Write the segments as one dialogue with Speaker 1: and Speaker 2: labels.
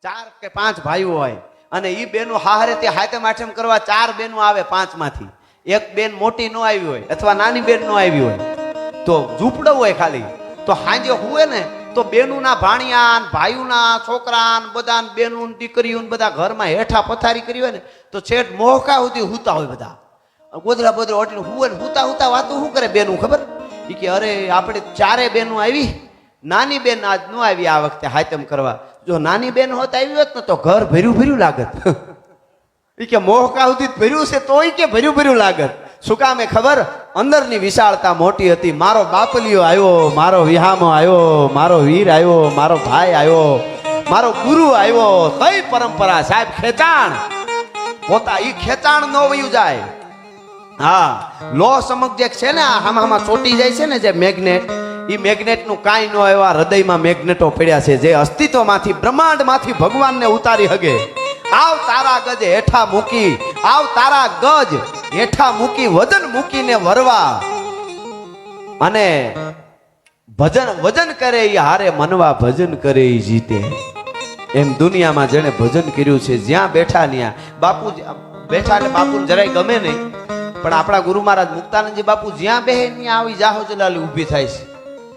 Speaker 1: 4 કે 5 ભાઈઓ હોય અને ઈ બેનો હારે તે હાથમ આઠમ કરવા 4 બેનો આવે 5 માંથી એક બેન મોટી ન આવી હોય અથવા નાની બેન ન આવી હોય તો ઝૂંપડો હોય ખાલી તો હાંજે હુએ ને તો બેનુના ભાણિયા ભાઈઓના છોકરા બધા બેનું દીકરીઓ બધા ઘરમાં હેઠા પથારી કરી હોય ને તો છેટ મોહકા સુધી હુતા હોય બધા ગોદરા બોદરા ઓટીને હુએ ને હુતા હુતા વાતું શું કરે બેનું ખબર ઈ કે અરે આપણે 4 બેનો આવી નાની બેન આજ ન આવી આ વખતે હાથમ કરવા જો નાની બેન હોત આવી હોત ને તો ઘર ભર્યું ભર્યું લાગત ઈ કે મોહકા સુધી ભર્યું છે તોય કે ભર્યું ભર્યું લાગત શું કામે ખબર અંદરની વિશાળતા મોટી હતી મારો બાપલિયો આવ્યો મારો વિહામો આવ્યો મારો વીર આવ્યો મારો ભાઈ આવ્યો મારો ગુરુ આવ્યો કઈ પરંપરા સાહેબ ખેંચાણ પોતા ઈ ખેંચાણ ન વયું જાય હા લો સમક જે છે ને આમાં ચોટી જાય છે ને જે મેગ્નેટ ઈ મેગ્નેટ નું કાંઈ ન એવા હૃદયમાં મેગ્નેટો પડ્યા છે જે અસ્તિત્વમાંથી બ્રહ્માંડમાંથી ભગવાનને ઉતારી હગે આવ તારા ગજ હેઠા મૂકી આવ તારા ગજ હેઠા મૂકી વજન મૂકીને વરવા અને વજન કરે ઈ હારે મનવા ભજન કરે ઈ જીતે એમ દુનિયામાં જેને ભજન કર્યું છે જ્યાં બેઠા ત્યાં બાપુ બેઠા એટલે બાપુને જરાય ગમે નહીં પણ આપણા ગુરુ મહારાજ મુક્તાનંદજી બાપુ જ્યાં બેહે ત્યાં આવી જાહો જલાલી ઊભી થાય છે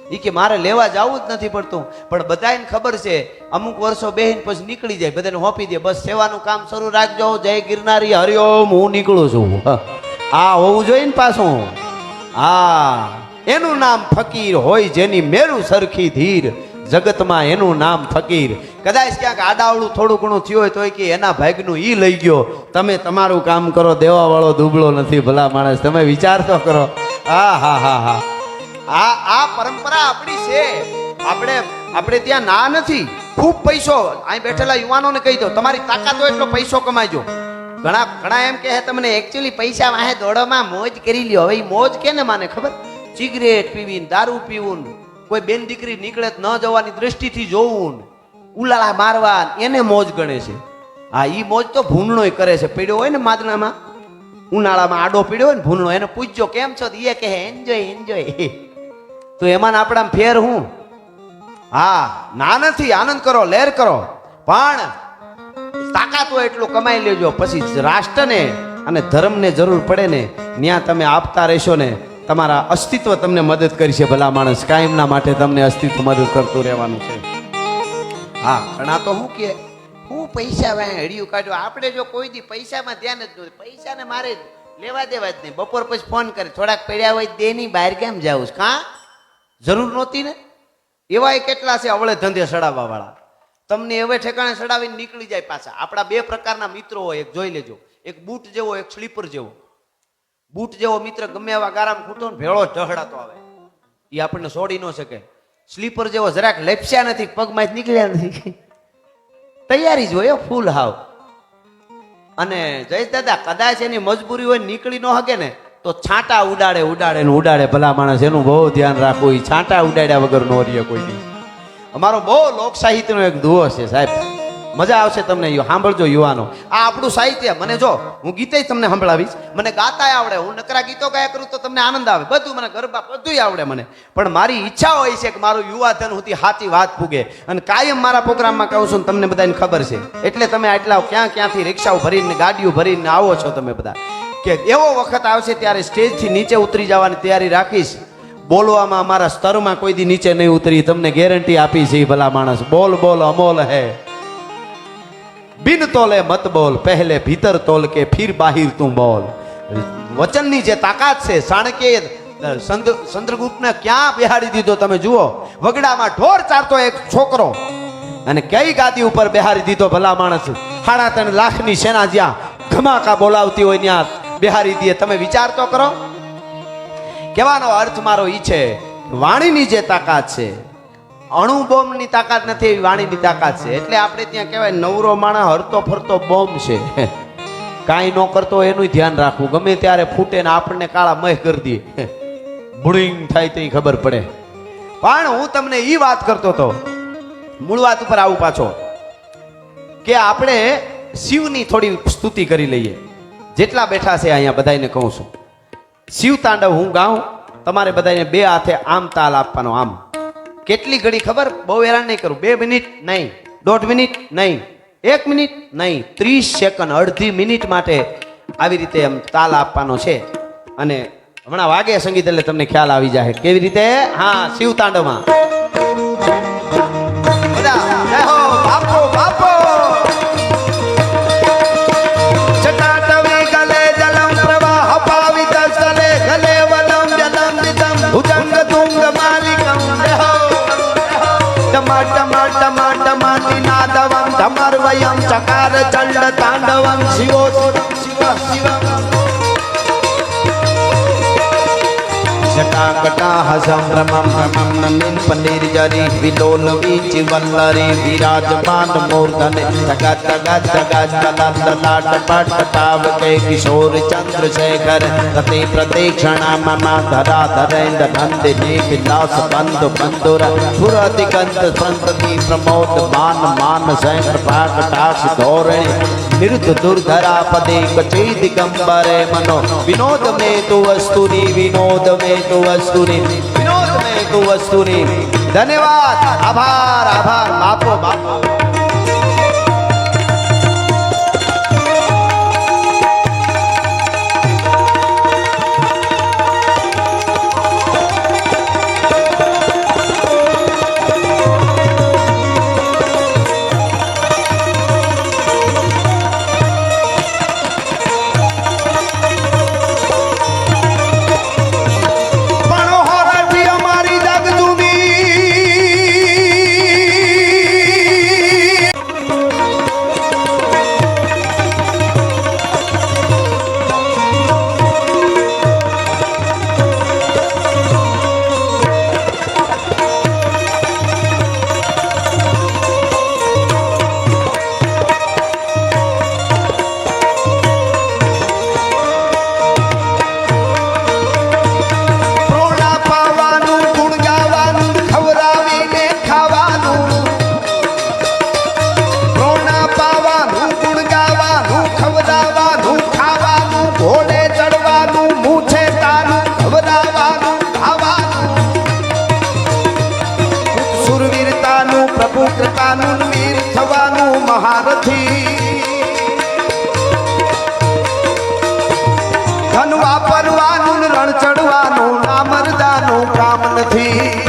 Speaker 1: ઈ કે મારે લેવા જવું જ નથી પડતું પણ બધાને ખબર છે અમુક વર્ષો બેહીને પછી નીકળી જાય બધાને હોપી દે બસ સેવાનું કામ શરૂ રાખજો જય ગિરનારી હરિઓમ હું નીકળું છું આ હોવું જોઈએ ને પાછું હા એનું નામ ફકીર હોય જેની મેરું સરખી ધીર જગતમાં એનું નામ ફકીર કદાચ ક્યાંક આડાવડું થોડું ઘણું થયું હોય તો કે એના ભાગનું ઈ લઈ ગયો તમે તમારું કામ કરો દેવા વાળો દુબળો નથી ભલા માણસ તમે વિચાર તો કરો હા હા હા હા આ પરંપરા આપણી છે આપણે ત્યાં ના નથી ખૂબ પૈસો અહીં બેઠેલા યુવાનોને કહી દો તમારી તાકાત હોય એટલો પૈસો કમાજો ઘણા એમ કહે તમને એકચ્યુઅલી પૈસા વાહે દોડોમાં મોજ કરી લ્યો હવે મોજ કેને માને ખબર સિગરેટ પીવીને દારૂ પીવું કોઈ બેન દીકરી નીકળે ન જવાની દ્રષ્ટિથી જોવું ઉલાળા મારવા એને મોજ ગણે છે હા ઈ મોજ તો ભૂંડણો કરે છે પીડ્યો હોય ને માદણામાં ઉનાળામાં આડો પીડ્યો હોય ને ભૂંડણો એને પૂછજો કેમ છો એ કહે એન્જોય એન્જોય તો એમાં આપણા ફેર હું હા ના નથી આનંદ કરો લહેર કરો પણ તાકાત હોય એટલું કમાઈ લેજો પછી રાષ્ટ્રને અને ધર્મને જરૂર પડે ને ત્યાં તમે આપતા રહેશો ને તમારા અસ્તિત્વ તમને મદદ કરશે ભલા માણસ કાયમના માટે તમને અસ્તિત્વ મદદ કરતું રહેવાનું છે હા ઘણા તો હું કે હું પૈસા વાય હડિયું કાઢ્યો આપણે જો કોઈ દી પૈસામાં ધ્યાન જ નથી પૈસાને મારે લેવા દેવા જ નહીં બપોર પછી ફોન કરે થોડાક પડ્યા હોય દેની બહાર કેમ જાવું કાં જરૂર નહોતી ને એવા કેટલા છે અવળે ધંધે સડાવવા વાળા તમને એવે ઠેકાણે સડાવીને નીકળી જાય પાછા આપણા 2 પ્રકારના મિત્રો હોય એક જોઈ લેજો એક બૂટ જેવો એક સ્લીપર જેવો બૂટ જેવો મિત્ર ગમે એવા ગારામ ખૂટો ને ભેળો ઢહડાતો આવે એ આપણને છોડી ન શકે સ્લીપર જેવો જરાક લેપસ્યા નથી પગમાં નીકળ્યા નથી તૈયારી જ હોય ફૂલ હાવ અને જયેશ દાદા કદાચ એની મજબૂરી હોય નીકળી ન શકે ને તો છાંટા ઉડાડે ભલા માણસ એનું બહુ ધ્યાન રાખવું એ છાંટા ઉડાડ્યા વગર નો રહે કોઈ નહીં અમારો બહુ લોક સાહિત્યનો એક દુહો છે સાહેબ મજા આવશે તમને સાંભળજો યુવાનો આ આપણું સાહિત્ય મને જો હું ગીતે તમને સંભળાવીશ મને ગાતા આવડે હું નકરા ગીતો ગાયા કરું તો તમને આનંદ આવે બધું મને ગરબા બધું આવડે મને પણ મારી ઈચ્છા હોય છે કે મારું યુવાધન સુધી સાચી વાત પૂગે અને કાયમ મારા પ્રોગ્રામમાં કહું છું તમને બધાને ખબર છે એટલે તમે આટલા ક્યાંથી રિક્ષાઓ ભરીને ગાડીઓ ભરીને આવો છો તમે બધા કે એવો વખત આવશે ત્યારે સ્ટેજથી નીચે ઉતરી જવાની તૈયારી રાખીશ બોલવામાં અમારા સ્તરમાં કોઈ દી નીચે નહીં ઉતરી તમને ગેરંટી આપી છે ભલા માણસ બોલ બોલ અમોલ હે બિન તોલે મત બોલ પહેલે ભીતર તોલ કે ફિર બાહિર તું બોલ વચનની જે તાકાત છે સાણકે ચંદ્રગુપ્તને ક્યાં બેહાડી દીધો તમે જુઓ વગડામાં ઢોર ચારતો એક છોકરો અને કઈ ગાદી ઉપર બેહારી દીધો ભલા માણસ 3.5 લાખની સેના જ્યાં ધમાકા બોલાવતી હોય ત્યાં બેહારી દે તમે વિચાર તો કરો કહેવાનો અર્થ મારો ઈ છે વાણીની જે તાકાત છે અણુ બોમ્બની તાકાત નથી એવી વાણીની તાકાત છે એટલે આપણે ત્યાં કહેવાય નવરો માણસ હરતો ફરતો બોમ્બ છે કાંઈ ન કરતો એનું ધ્યાન રાખવું ગમે ત્યારે ફૂટે ને આપણને કાળા મહ કરી દે બુડિંગ થાય તો ખબર પડે પણ હું તમને ઈ વાત કરતો હતો મૂળ વાત ઉપર આવું પાછો કે આપણે શિવની થોડી સ્તુતિ કરી લઈએ જેટલા બેઠા છે અહીંયા બધાને કહું છું શિવ તાંડવ હું ગાઉં તમારે બધાને 2 હાથે આમ તાલ આપવાનો આમ કેટલી ઘડી ખબર બહુ હેરાન નહીં કરું 2 મિનિટ નહીં 1.5 મિનિટ નહીં 1 મિનિટ નહીં, 30 સેકન્ડ, અડધી મિનિટ માટે આવી રીતે એમ તાલ આપવાનો છે. અને હમણાં વાગે સંગીત એટલે તમને ખ્યાલ આવી જાય કેવી રીતે. હા, શિવ તાંડવમાં બધા જય હો બાપો બાપો. જટાટવી ગલે જલમ પ્રવાહ પાવિત સ્થલે ગલે વલમ જલમ વિદમ ભુજંગ તુંગ માલિકમ. જય હો ટમા ટમા ટમા ટમાતિ નાદવમ ધમર્વયમ ચકાર ચંડ તાંડવમ શિવો શિવ શિવ. જટાકટાહ સંભ્રમમ રમમ નમિન પનીર જરી વિલોલ વીચી વલ્લરી વિરાજમાન મૂર્ધને જગત જગત જગત લલાટ પટ તાવ કે કિશોર ચંદ્રશેખર રતિ પ્રતીક્ષણા મમ ધરા ધરેન્દ્ર નંદિની વિલાસ બંધુ બંધુર સુરતિકંત સંતતિ પ્રમોદ માન માન સૈન ભાગટાક્ષ ધોરણી નિરુદ્ધ દુર્ધરા પદે કચી દિગંબરે મનો વિનોદ મે તુ વસ્તુની વિનોદ મે તુ વસ્તુની વિનોદ મે તુ વસ્તુની. ધન્યવાદ, આભાર આભાર બાપો બાપો. પ્રભુ કૃપાનું વીર થવાનું મહારથી. ધન વાપરવાનું રણ ચડવાનું નામરદાનું કામ નથી.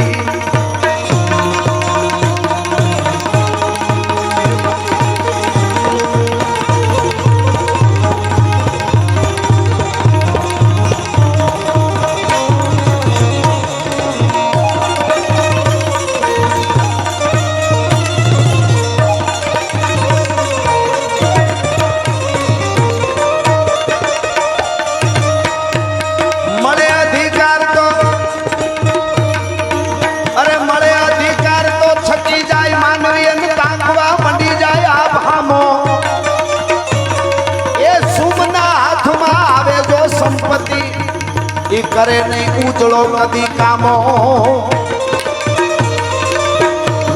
Speaker 1: કરે નહીં ઉજળો કદી કામો.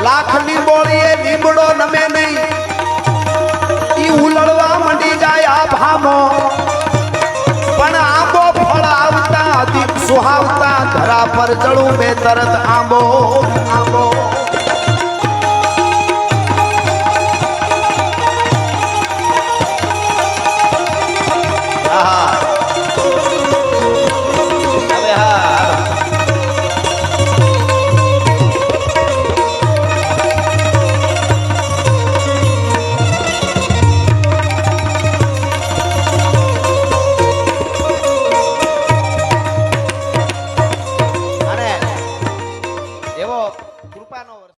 Speaker 1: લાખની બોળીએ લીમડો નમે નહીં, ઈ ઉલળવા મંડી જાય આ ભામો. પણ આંબો ફળ આવતા અધિક સુહાવતા ધરા પર ચડું બે તરત આંબો આંબો. કૃપાનો